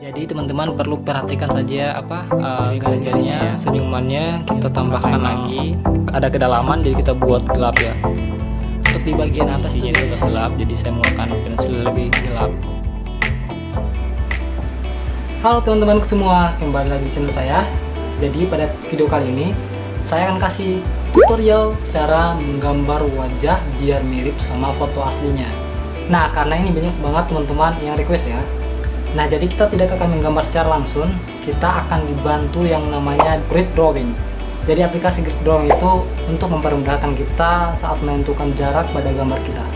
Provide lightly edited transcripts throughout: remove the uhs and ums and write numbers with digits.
Jadi teman-teman perlu perhatikan saja garis-garisnya, senyumannya kita tambahkan lagi. Ada kedalaman jadi kita buat gelap ya. Untuk di bagian atas itu agak gelap, jadi saya menggunakan pensil lebih gelap. Halo teman-teman semua, kembali lagi di channel saya. Jadi pada video kali ini saya akan kasih tutorial cara menggambar wajah biar mirip sama foto aslinya. Nah, karena ini banyak banget teman-teman yang request ya. Nah, jadi kita tidak akan menggambar secara langsung, kita akan dibantu yang namanya grid drawing. Jadi aplikasi grid drawing itu untuk mempermudahkan kita saat menentukan jarak pada gambar kita.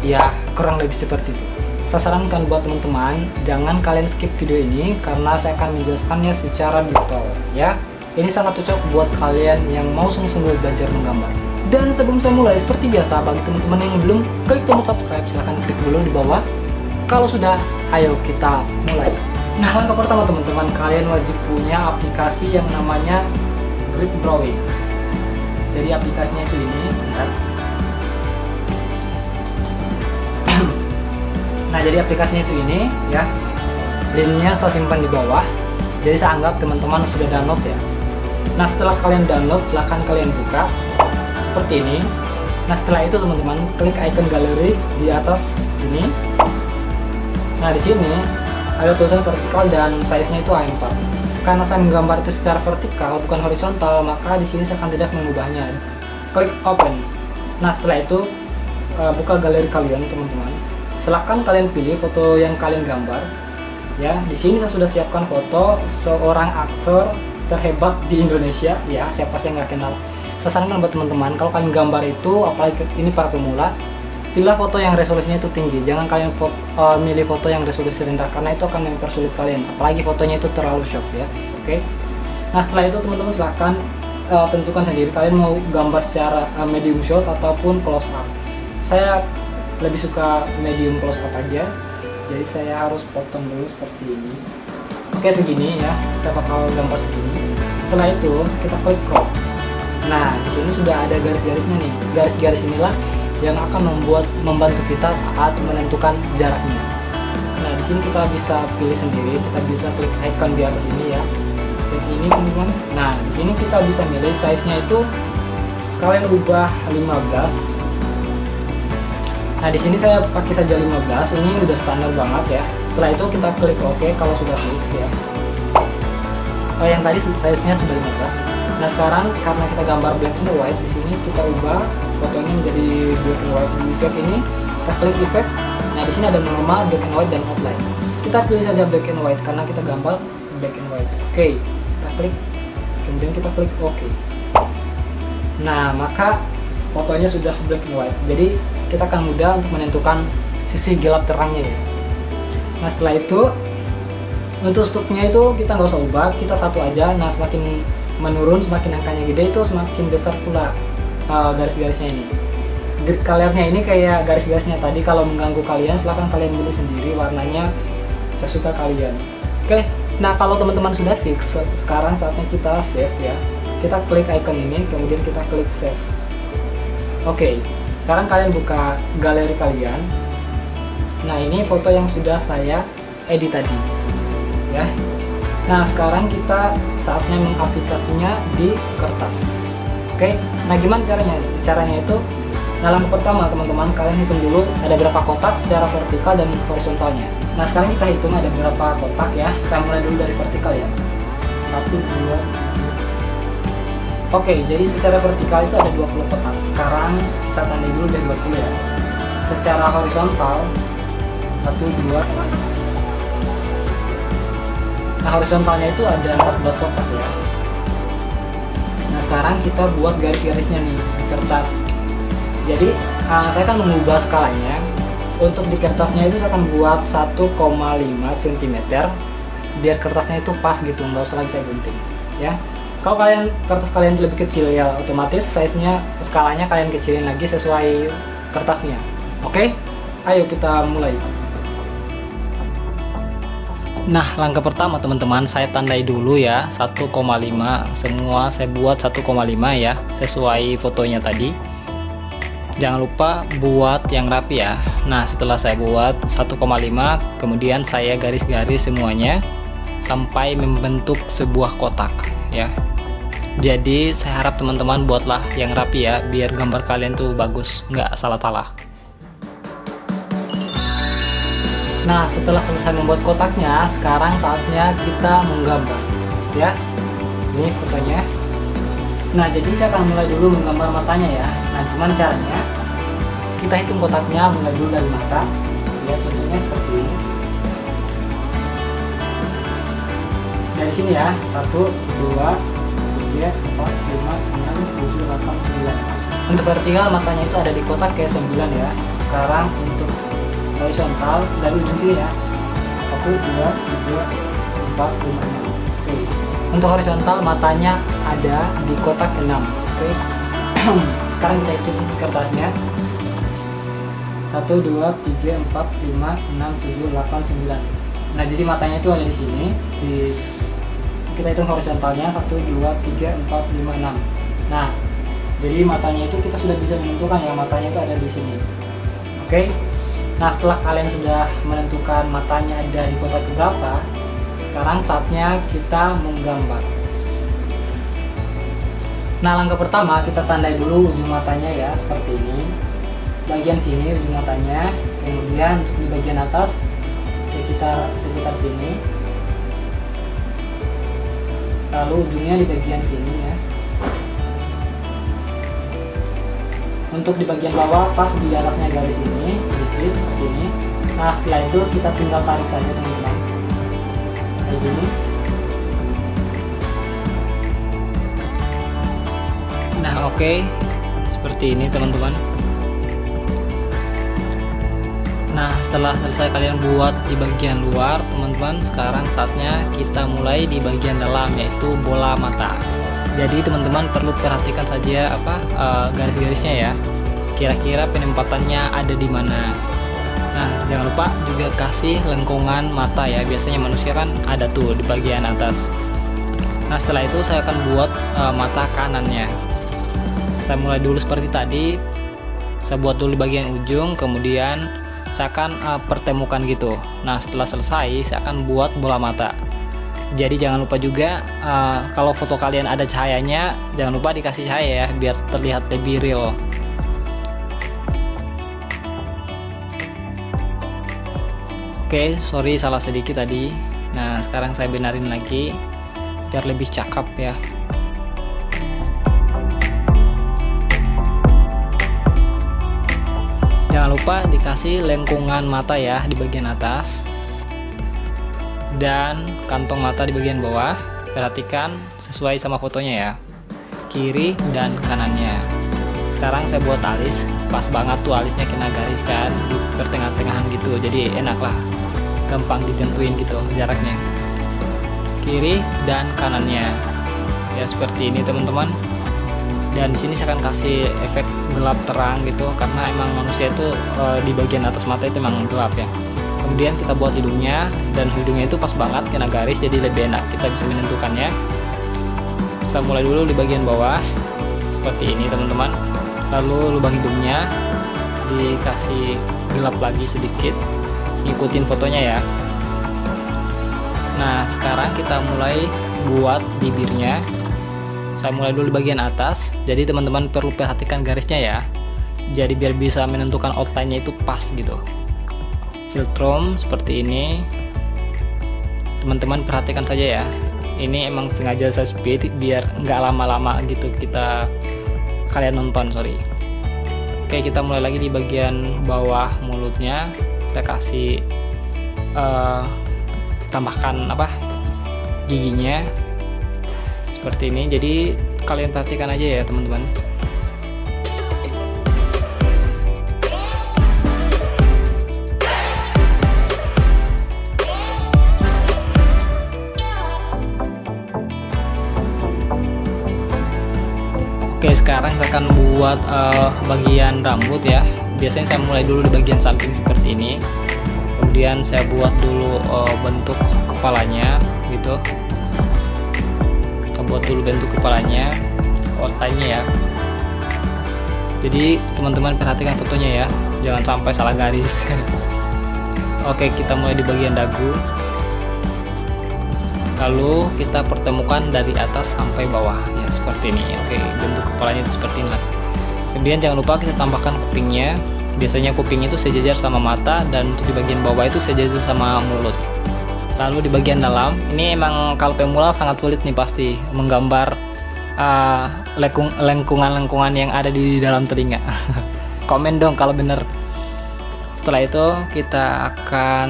Ya, kurang lebih seperti itu. Saya sarankan buat teman-teman, jangan kalian skip video ini karena saya akan menjelaskannya secara detail ya. Ini sangat cocok buat kalian yang mau sungguh-sungguh belajar menggambar. Dan sebelum saya mulai, seperti biasa bagi teman-teman yang belum klik tombol subscribe, silahkan klik dulu di bawah. Kalau sudah, ayo kita mulai. Nah, langkah pertama teman-teman, kalian wajib punya aplikasi yang namanya grid drawing. Jadi aplikasinya itu ini, bentar. Nah, jadi aplikasinya itu ini ya. Linknya saya simpan di bawah. Jadi saya anggap teman-teman sudah download ya. Nah, setelah kalian download, silahkan kalian buka seperti ini. Nah, setelah itu teman-teman klik icon galeri di atas ini. Nah, di sini ada tulisan vertikal dan size-nya itu A4. Karena saya menggambar itu secara vertikal bukan horizontal, maka di sini saya akan tidak mengubahnya. Klik open. Nah, setelah itu buka galeri kalian teman-teman. Silahkan kalian pilih foto yang kalian gambar. Ya, di sini saya sudah siapkan foto seorang aktor terhebat di Indonesia. Ya, siapa sih yang nggak kenal? Saya sarankan buat teman-teman, kalau kalian gambar itu, apalagi ini para pemula, pilih foto yang resolusinya itu tinggi. Jangan kalian milih foto yang resolusi rendah karena itu akan mempersulit kalian. Apalagi fotonya itu terlalu sharp ya. Oke. Nah, setelah itu teman-teman silahkan tentukan sendiri kalian mau gambar secara medium shot ataupun close up. Saya lebih suka medium close up aja. Jadi saya harus potong dulu seperti ini. Oke, segini ya. Saya bakal gambar segini. Setelah itu kita klik crop. Nah, di sini sudah ada garis-garisnya nih. Garis-garis inilah yang akan membantu kita saat menentukan jaraknya. Nah, di sini kita bisa pilih sendiri, kita bisa klik icon di atas ini ya. Dan ini teman-teman. Nah, di sini kita bisa milih size-nya itu kalian ubah 15. Nah, di sini saya pakai saja 15. Ini udah standar banget ya. Setelah itu kita klik OK kalau sudah fix ya. Yang tadi size-nya sudah 15. Nah, sekarang karena kita gambar black and white, di sini kita ubah fotonya menjadi black and white. Di effect ini kita klik effect. Nah, di sini ada normal, black and white dan outline. Kita pilih saja black and white karena kita gambar black and white. Oke, kita klik, kemudian kita klik OK. Nah, maka fotonya sudah black and white. Jadi kita akan mudah untuk menentukan sisi gelap terangnya ya. Nah, setelah itu untuk struknya itu kita nggak usah ubah, kita satu aja. Nah, semakin menurun, semakin angkanya gede itu semakin besar pula garis-garisnya ini. Grid colornya ini kayak garis-garisnya tadi, kalau mengganggu kalian silahkan kalian pilih sendiri warnanya sesuka kalian. Oke, nah kalau teman-teman sudah fix, sekarang saatnya kita save ya. Kita klik icon ini, kemudian kita klik save. Oke, sekarang kalian buka galeri kalian. Nah, ini foto yang sudah saya edit tadi ya. Nah, sekarang kita saatnya mengaplikasinya di kertas. Oke, nah gimana caranya? Caranya itu, nah langkah pertama teman-teman, kalian hitung dulu ada berapa kotak secara vertikal dan horizontalnya. Nah, sekarang kita hitung ada berapa kotak ya. Saya mulai dulu dari vertikal ya. 1, 2, 3. Oke, jadi secara vertikal itu ada 20 kotak. Sekarang saya tandai dulu dari 20 ya. Secara horizontal 1, 2. Nah, horizontalnya itu ada 14 kotak ya. Nah, sekarang kita buat garis-garisnya nih di kertas. Jadi saya akan mengubah skalanya. Untuk di kertasnya itu saya akan buat 1,5 cm biar kertasnya itu pas gitu, nggak usah lagi saya gunting ya. Kalau kertas kalian lebih kecil ya otomatis size-nya, skalanya kalian kecilin lagi sesuai kertasnya. Oke, ayo kita mulai. Nah, langkah pertama teman-teman, saya tandai dulu ya 1,5. Semua saya buat 1,5 ya, sesuai fotonya tadi. Jangan lupa buat yang rapi ya. Nah, setelah saya buat 1,5, kemudian saya garis-garis semuanya sampai membentuk sebuah kotak ya. Jadi saya harap teman-teman buatlah yang rapi ya, biar gambar kalian tuh bagus, nggak salah-salah. Nah, setelah selesai membuat kotaknya, sekarang saatnya kita menggambar ya. Ini fotonya. Nah, jadi saya akan mulai dulu menggambar matanya ya. Nah, gimana caranya? Kita hitung kotaknya, mulai dulu dari mata. Lihat bentuknya seperti ini. Dari sini ya, 1, 2, 3, 4, 5, 6, 7, 8, 9. Untuk vertikal matanya itu ada di kotak ke 9 ya. Sekarang untuk horizontal dari ujung sini ya. 1, 2, 3, 4, 5, 6. Oke. Untuk horizontal matanya ada di kotak 6. Oke. Sekarang kita hitung kertasnya. 1, 2, 3, 4, 5, 6, 7, 8, 9. Nah, jadi matanya itu ada di sini. Kita hitung horizontalnya 1, 2, 3, 4, 5, 6. Nah, jadi matanya itu kita sudah bisa menentukan ya, matanya itu ada di sini. Oke. Nah, setelah kalian sudah menentukan matanya ada di kotak berapa, sekarang saatnya kita menggambar. Nah, langkah pertama kita tandai dulu ujung matanya ya, seperti ini. Bagian sini ujung matanya, kemudian untuk di bagian atas sekitar sini. Lalu ujungnya di bagian sini ya. Untuk di bagian bawah pas di atasnya garis ini sedikit seperti ini. Nah, setelah itu kita tinggal tarik saja teman-teman. Kayak gini. Nah, oke. Seperti ini teman-teman. Nah, setelah selesai kalian buat di bagian luar, teman-teman, sekarang saatnya kita mulai di bagian dalam, yaitu bola mata. Jadi teman-teman perlu perhatikan saja garis-garisnya ya. Kira-kira penempatannya ada di mana. Nah, jangan lupa juga kasih lengkungan mata ya. Biasanya manusia kan ada tuh di bagian atas. Nah, setelah itu saya akan buat mata kanannya. Saya mulai dulu seperti tadi. Saya buat dulu di bagian ujung, kemudian saya akan pertemukan gitu. Nah, setelah selesai saya akan buat bola mata. Jadi jangan lupa juga kalau foto kalian ada cahayanya, jangan lupa dikasih cahaya ya, biar terlihat lebih real. Oke, sorry salah sedikit tadi. Nah, sekarang saya benerin lagi biar lebih cakep ya. Jangan lupa dikasih lengkungan mata ya di bagian atas, dan kantong mata di bagian bawah. Perhatikan sesuai sama fotonya ya, kiri dan kanannya. Sekarang saya buat alis, pas banget tuh alisnya kena garis kan di pertengah-tengahan gitu, jadi enak lah, gampang ditentuin gitu jaraknya, kiri dan kanannya ya, seperti ini teman-teman. Dan di sini saya akan kasih efek gelap terang gitu, karena emang manusia itu di bagian atas mata itu emang gelap ya. Kemudian kita buat hidungnya, dan hidungnya itu pas banget kena garis, jadi lebih enak kita bisa menentukannya. Saya mulai dulu di bagian bawah seperti ini teman-teman. Lalu lubang hidungnya dikasih gelap lagi sedikit, ngikutin fotonya ya. Nah, sekarang kita mulai buat bibirnya. Saya mulai dulu di bagian atas, jadi teman-teman perlu perhatikan garisnya ya, jadi biar bisa menentukan outline-nya itu pas gitu. Filtrum seperti ini, teman-teman perhatikan saja ya. Ini emang sengaja saya speed biar nggak lama-lama gitu kalian nonton, sorry. Oke, kita mulai lagi di bagian bawah mulutnya. Saya kasih tambahkan giginya seperti ini. Jadi kalian perhatikan aja ya teman-teman. Oke, sekarang saya akan buat bagian rambut ya. Biasanya saya mulai dulu di bagian samping seperti ini, kemudian saya buat dulu bentuk kepalanya gitu. Buat dulu bentuk kepalanya, outline-nya ya. Jadi teman-teman perhatikan fotonya ya, jangan sampai salah garis. Oke, kita mulai di bagian dagu. Lalu kita pertemukan dari atas sampai bawah ya, seperti ini. Oke, bentuk kepalanya itu seperti inilah. Kemudian jangan lupa kita tambahkan kupingnya. Biasanya kuping itu sejajar sama mata, dan untuk di bagian bawah itu sejajar sama mulut. Lalu di bagian dalam, ini emang kalau pemula sangat sulit nih pasti menggambar lengkungan-lengkungan yang ada di dalam telinga. Komen dong kalau bener. Setelah itu kita akan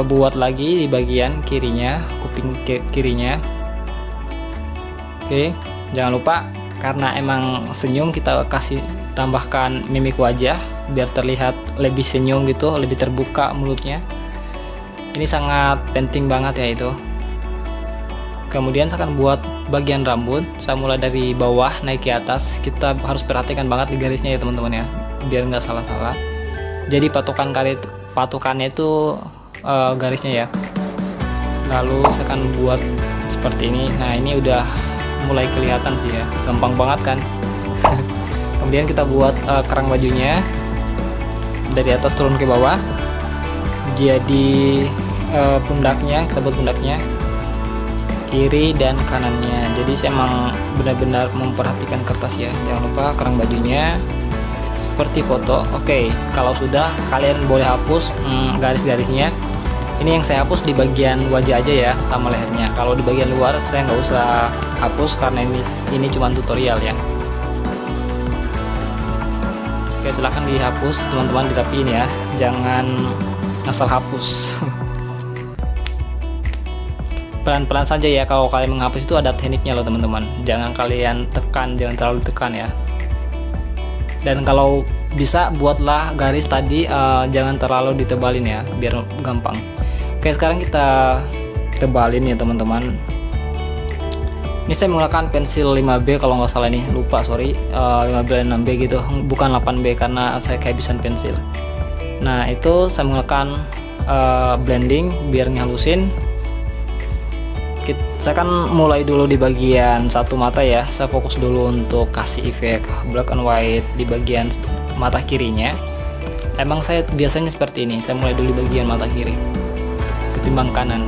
buat lagi di bagian kirinya, kuping kirinya. Oke, jangan lupa karena emang senyum kita kasih tambahkan mimik wajah biar terlihat lebih senyum gitu, lebih terbuka mulutnya. Ini sangat penting banget ya itu. Kemudian saya akan buat bagian rambut. Saya mulai dari bawah naik ke atas. Kita harus perhatikan banget di garisnya ya teman-teman ya, biar nggak salah-salah. Jadi patokannya itu garisnya ya. Lalu saya akan buat seperti ini. Nah, ini udah mulai kelihatan sih ya, gampang banget kan. Kemudian kita buat kerang bajunya dari atas turun ke bawah. Jadi pundaknya, kita buat pundaknya kiri dan kanannya. Jadi saya emang benar-benar memperhatikan kertas ya. Jangan lupa kerang bajunya seperti foto. Oke, kalau sudah kalian boleh hapus garis-garisnya. Ini yang saya hapus di bagian wajah aja ya, sama lehernya. Kalau di bagian luar saya nggak usah hapus karena ini cuma tutorial ya. Oke, silahkan dihapus teman-teman, dirapiin ya, jangan asal hapus. Pelan-pelan saja ya, kalau kalian menghapus itu ada tekniknya loh teman-teman. Jangan kalian tekan, jangan terlalu tekan ya. Dan kalau bisa buatlah garis tadi jangan terlalu ditebalin ya, biar gampang. Oke, sekarang kita tebalin ya teman-teman. Ini saya menggunakan pensil 5B kalau nggak salah nih, lupa sorry, 5B dan 6B gitu, bukan 8B karena saya kehabisan pensil. Nah, itu saya menggunakan blending biar ngehalusin. Saya kan mulai dulu di bagian satu mata ya, saya fokus dulu untuk kasih efek black and white di bagian mata kirinya. Emang saya biasanya seperti ini, saya mulai dulu di bagian mata kiri ketimbang kanan.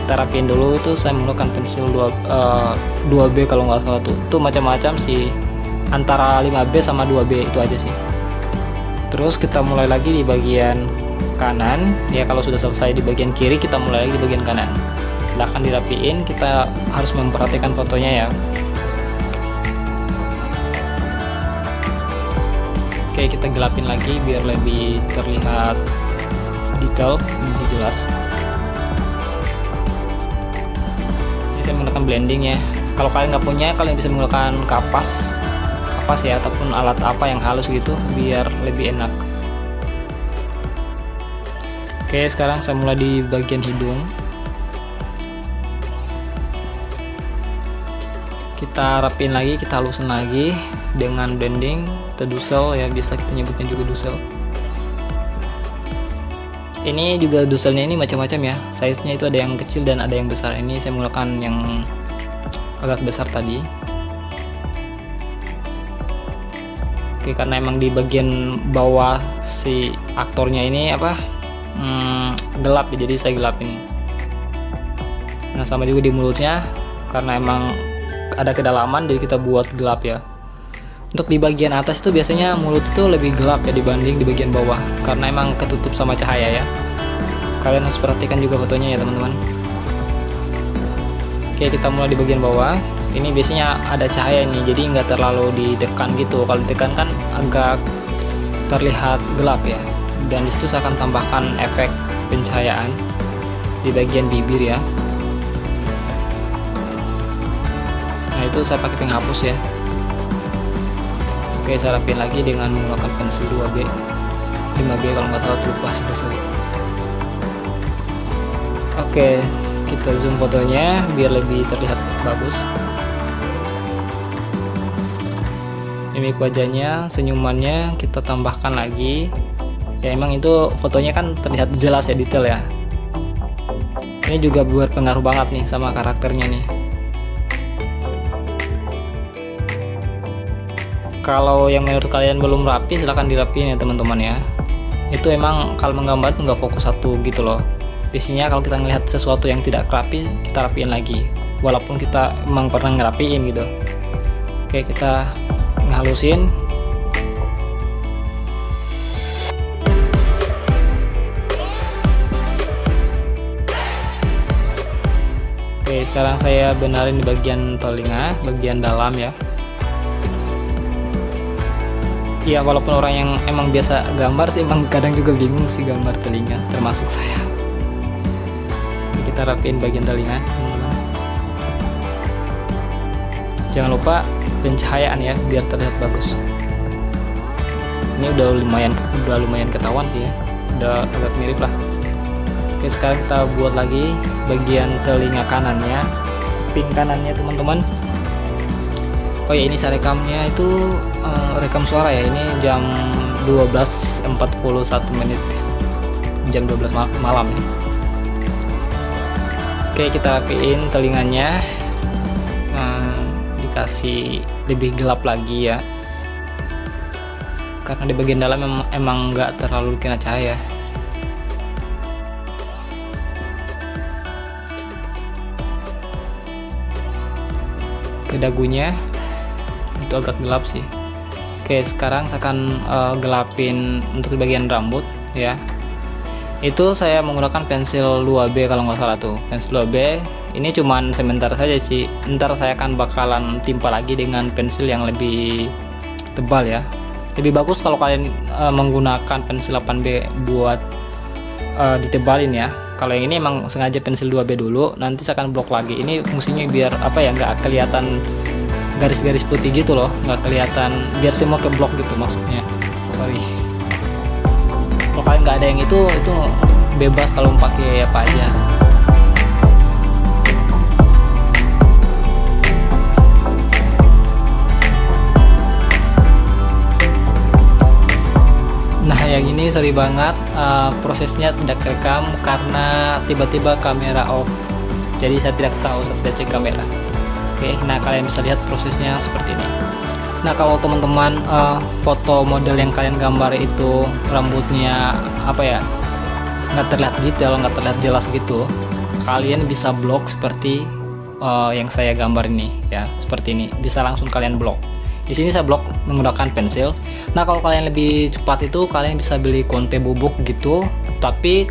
Kita rapiin dulu. Itu saya menggunakan pensil 2B kalau nggak salah tuh, itu macam-macam sih, antara 5B sama 2B itu aja sih. Terus kita mulai lagi di bagian kanan ya, kalau sudah selesai di bagian kiri kita mulai lagi di bagian kanan. Silahkan dirapiin, kita harus memperhatikan fotonya ya. Oke, kita gelapin lagi biar lebih terlihat detail, lebih jelas. Ini saya menggunakan blending ya. Kalau kalian nggak punya, kalian bisa menggunakan kapas ya, ataupun alat apa yang halus gitu biar lebih enak. Oke, sekarang saya mulai di bagian hidung. Kita rapiin lagi, kita halusin lagi dengan blending atau dusel ya, bisa kita nyebutnya juga dusel. Ini juga duselnya ini macam-macam ya, size-nya itu ada yang kecil dan ada yang besar. Ini saya menggunakan yang agak besar tadi. Oke, karena emang di bagian bawah si aktornya ini gelap ya, jadi saya gelapin. Nah, sama juga di mulutnya, karena emang ada kedalaman jadi kita buat gelap ya. Untuk di bagian atas itu biasanya mulut itu lebih gelap ya dibanding di bagian bawah, karena emang ketutup sama cahaya ya. Kalian harus perhatikan juga fotonya ya teman-teman. Oke, kita mulai di bagian bawah. Ini biasanya ada cahaya nih, jadi nggak terlalu ditekan gitu. Kalau ditekan kan agak terlihat gelap ya. Dan disitu saya akan tambahkan efek pencahayaan di bagian bibir ya. Nah, itu saya pakai penghapus ya. Oke, saya rapiin lagi dengan menggunakan pensil 2B 5B kalau nggak salah, lupa sorry. Oke, kita zoom fotonya biar lebih terlihat bagus. Mimik wajahnya, senyumannya kita tambahkan lagi. Ya emang itu fotonya kan terlihat jelas ya, detail ya. Ini juga berpengaruh banget nih sama karakternya nih. Kalau yang menurut kalian belum rapi, silahkan dirapiin ya teman-teman ya. Itu emang kalau menggambar tuh nggak fokus satu gitu loh. Biasanya kalau kita ngelihat sesuatu yang tidak rapi, kita rapiin lagi, walaupun kita emang pernah ngerapiin gitu. Oke, kita ngehalusin. Oke, sekarang saya benerin di bagian telinga, bagian dalam ya. Iya, walaupun orang yang emang biasa gambar sih emang kadang juga bingung sih gambar telinga, termasuk saya. Jadi kita rapiin bagian telinga, teman-teman. Jangan lupa pencahayaan ya, biar terlihat bagus. Ini udah lumayan ketahuan sih ya, udah agak mirip lah. Oke, sekarang kita buat lagi bagian telinga kanannya, kuping kanannya teman-teman. Oh ya, ini saya rekamnya itu rekam suara ya. Ini jam 12.41 menit, jam 12 malam ya. Oke, kita rapiin telinganya, dikasih lebih gelap lagi ya, karena di bagian dalam emang nggak terlalu kena cahaya. Ke dagunya itu agak gelap sih. Oke, sekarang saya akan gelapin untuk bagian rambut ya. Itu saya menggunakan pensil 2B kalau nggak salah tuh. Pensil 2B ini cuman sebentar saja sih. Ntar saya akan bakalan timpa lagi dengan pensil yang lebih tebal ya. Lebih bagus kalau kalian menggunakan pensil 8B buat ditebalin ya. Kalau yang ini emang sengaja pensil 2B dulu, nanti saya akan blok lagi. Ini fungsinya biar apa ya, nggak kelihatan garis-garis putih gitu loh, nggak kelihatan, biar semua ke blok gitu maksudnya. Sorry. Kalau kalian nggak ada yang itu bebas kalau mau pakai apa aja. Nah, yang ini sorry banget, prosesnya tidak kerekam karena tiba-tiba kamera off. Jadi saya tidak tahu saat cek kamera. Oke, nah kalian bisa lihat prosesnya seperti ini. Nah, kalau teman-teman foto model yang kalian gambar itu rambutnya apa ya, nggak terlihat detail, nggak terlihat jelas gitu, kalian bisa blok seperti yang saya gambar ini ya, seperti ini. Bisa langsung kalian blok. Di sini saya blok menggunakan pensil. Nah, kalau kalian lebih cepat itu kalian bisa beli konte bubuk gitu, tapi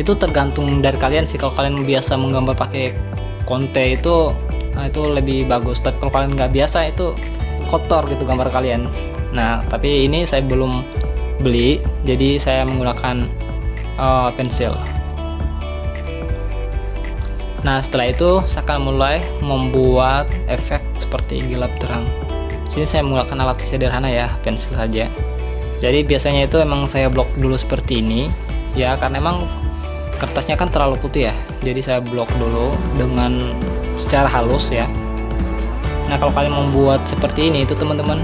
itu tergantung dari kalian sih. Kalau kalian biasa menggambar pakai konte itu, nah itu lebih bagus. Tapi kalau kalian nggak biasa itu kotor gitu gambar kalian. Nah, tapi ini saya belum beli, jadi saya menggunakan pensil. Nah, setelah itu saya akan mulai membuat efek seperti gelap terang. Sini saya menggunakan alat sederhana ya, pensil saja. Jadi biasanya itu emang saya blok dulu seperti ini ya, karena emang kertasnya kan terlalu putih ya. Jadi saya blok dulu dengan secara halus ya. Nah, kalau kalian membuat seperti ini itu teman-teman,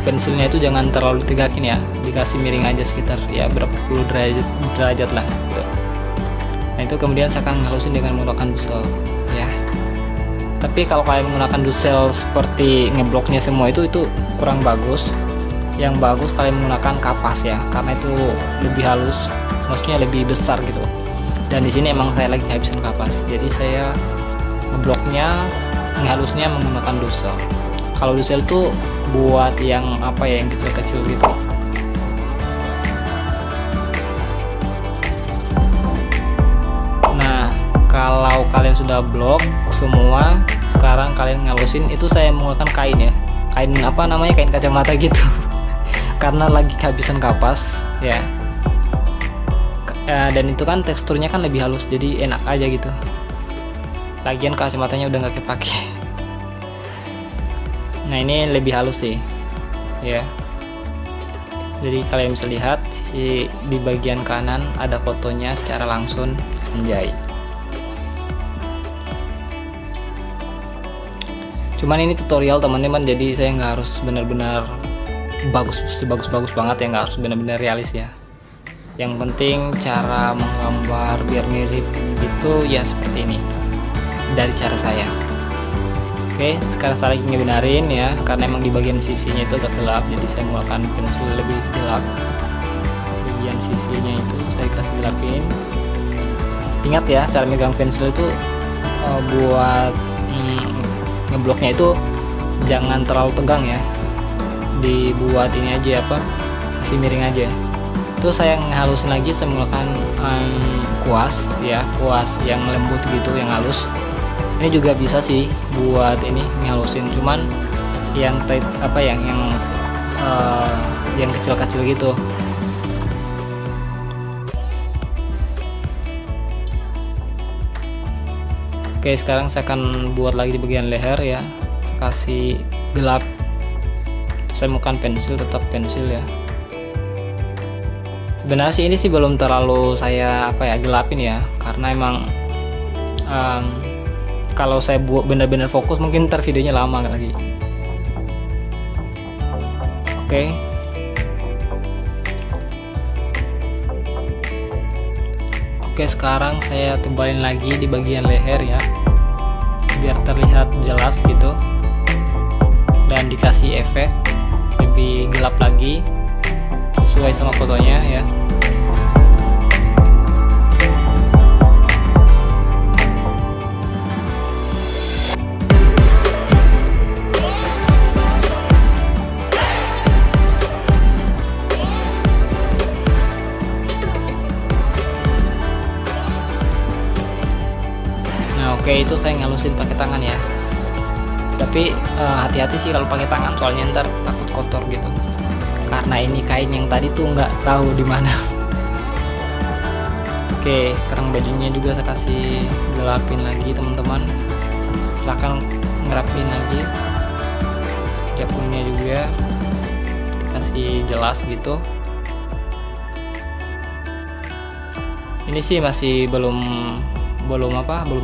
pensilnya itu jangan terlalu ditegakin ya, dikasih miring aja sekitar ya berapa puluh derajat lah gitu. Nah, itu kemudian saya akan halusin dengan menggunakan dusel ya. Tapi kalau kalian menggunakan dusel seperti ngebloknya semua itu kurang bagus. Yang bagus kalian menggunakan kapas ya, karena itu lebih halus, maksudnya lebih besar gitu. Dan di sini emang saya lagi habisin kapas, jadi saya ngebloknya, ngehalusnya menggunakan dusel. Kalau dusel tuh buat yang apa ya, yang kecil-kecil gitu. Nah, kalau kalian sudah blok semua, sekarang kalian ngalusin. Itu saya menggunakan kain ya, kain apa namanya, kain kacamata gitu. Karena lagi kehabisan kapas ya. Dan itu kan teksturnya kan lebih halus, jadi enak aja gitu. Lagian kacamatanya udah nggak kepake. Nah, ini lebih halus sih ya. Jadi kalian bisa lihat di bagian kanan ada fotonya secara langsung. Anjay. Cuman ini tutorial teman-teman, jadi saya nggak harus benar-benar bagus banget ya, nggak harus benar-benar realis ya. Yang penting cara menggambar biar mirip itu ya seperti ini, dari cara saya. Oke, sekarang saya lagi ngebenarin ya, karena emang di bagian sisinya itu agak gelap, jadi saya menggunakan pensil lebih gelap. Bagian sisinya itu saya kasih gelapin. Ingat ya, cara megang pensil itu buat ngebloknya itu jangan terlalu tegang ya, dibuat ini aja kasih miring aja. Itu saya ngehalusin lagi, saya menggunakan kuas ya, kuas yang lembut gitu, yang halus. Ini juga bisa sih buat ini ngehalusin, cuman yang tight yang kecil-kecil gitu. Oke, sekarang saya akan buat lagi di bagian leher ya. Saya kasih gelap. Saya menggunakan pensil, tetap pensil ya. Sebenarnya sih ini sih belum terlalu saya gelapin ya, karena emang kalau saya buat benar-benar fokus mungkin ntar videonya lama lagi. Oke. Oke, sekarang saya tebalin lagi di bagian leher ya, biar terlihat jelas gitu, dan dikasih efek lebih gelap lagi sesuai sama fotonya ya. Oke, itu saya ngalusin pakai tangan ya. Tapi hati-hati sih kalau pakai tangan, soalnya ntar takut kotor gitu. Karena ini kain yang tadi tuh nggak tahu di mana. Oke, kerang bajunya juga saya kasih gelapin lagi teman-teman. Silahkan ngerapin lagi. Jakunnya juga kasih jelas gitu. Ini sih masih belum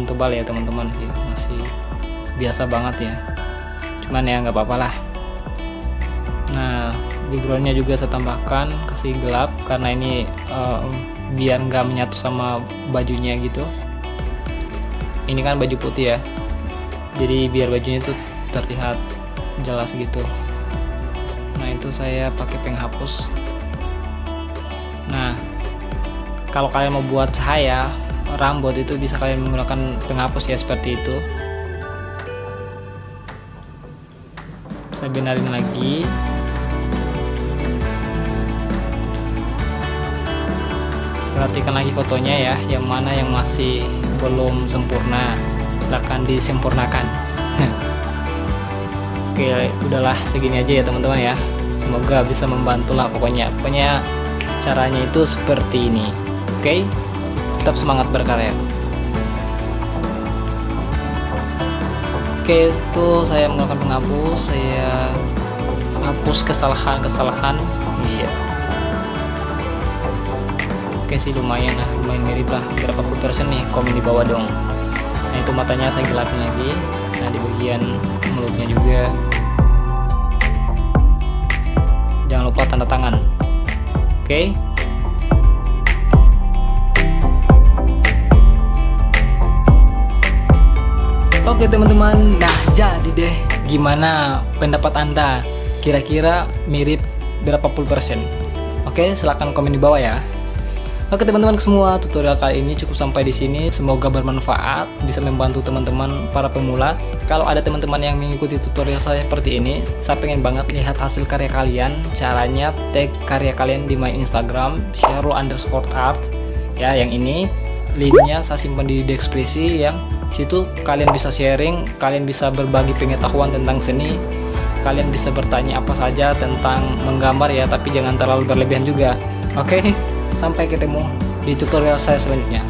tebal ya teman-teman sih, masih biasa banget ya, cuman ya nggak apa-apa lah. Nah, backgroundnya juga saya tambahkan, kasih gelap karena ini biar nggak menyatu sama bajunya gitu. Ini kan baju putih ya, jadi biar bajunya itu terlihat jelas gitu. Nah, itu saya pakai penghapus. Nah, kalau kalian mau buat cahaya rambut itu bisa kalian menggunakan penghapus ya, seperti itu. Saya benarin lagi. Perhatikan lagi fotonya ya, yang mana yang masih belum sempurna, silahkan disempurnakan. Oke, udahlah segini aja ya teman-teman ya, semoga bisa membantu lah pokoknya caranya itu seperti ini. Oke, tetap semangat berkarya. Oke, itu saya menggunakan penghapus, saya hapus kesalahan. Iya. Oke sih, lumayan mirip lah, berapa persen nih, komen di bawah dong. Nah, itu matanya saya gelapin lagi. Nah, di bagian mulutnya juga jangan lupa tanda tangan. Oke. Oke teman-teman, nah jadi deh, gimana pendapat Anda? Kira-kira mirip berapa puluh persen? Oke, silahkan komen di bawah ya. Oke teman-teman semua, tutorial kali ini cukup sampai di sini. Semoga bermanfaat, bisa membantu teman-teman para pemula. Kalau ada teman-teman yang mengikuti tutorial saya seperti ini, saya pengen banget lihat hasil karya kalian. Caranya tag karya kalian di my Instagram Syahrul_art ya, yang ini linknya saya simpan di deskripsi. Yang situ kalian bisa sharing, kalian bisa berbagi pengetahuan tentang seni, kalian bisa bertanya apa saja tentang menggambar ya, tapi jangan terlalu berlebihan juga. Oke, sampai ketemu di tutorial saya selanjutnya.